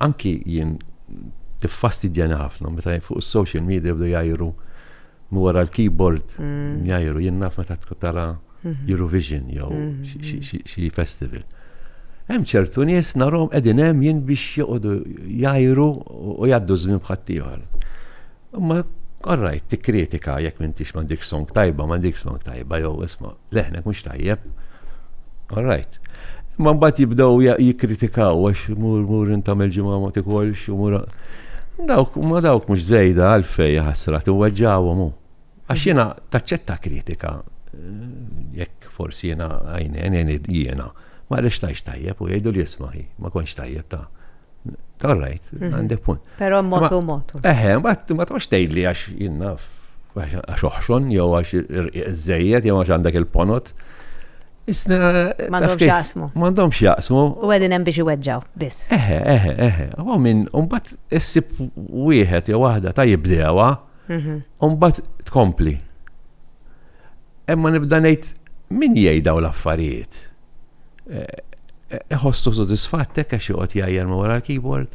anki jien tiffastidjani ħafna meta fuq is-social media bdew jgħajru wara l-keyboard jgħajru jien naf meta tkun tara Eurovision jew xi festival. Hemm ċertu nies narhom qegħdin hemm jien biex joqogħdu jgħajru u jgħaddu żmien bħadd ieħor. Imma all right, tikkritika jekk m'intix m'għandekx song tajba jew isma' leħnek mhux tajjeb. All right. Ma mbagħad jibdew jikkritikaw għax mur intamel ġimgħa ma tikolx u mur dawk mhux żejda għalfejn ħassrat iweġġawhom hu. Għax jiena taċċetta kritika jekk forsi jiena ma rridx tajx tajjeb u jgħidu li jisma' ma kontx tajjeb ta' all right, għandek punt. Però motu. Ma tgħidx tgħidli għax jiena għax oħxon jew għax żejjed jew għax għandek il-ponot. Isna m'għandhomx jaqsmu. U għedin hemm biex iweġġaw biss. U minn mbagħad issib wieħed jew waħda ta' jibdewha u mbagħad tkompli. Imma nibda ngħid min jgħidaw l-affarijiet. Iħossu sodisfattek għax joqgħod jgħajjar ma wara l-keyboard.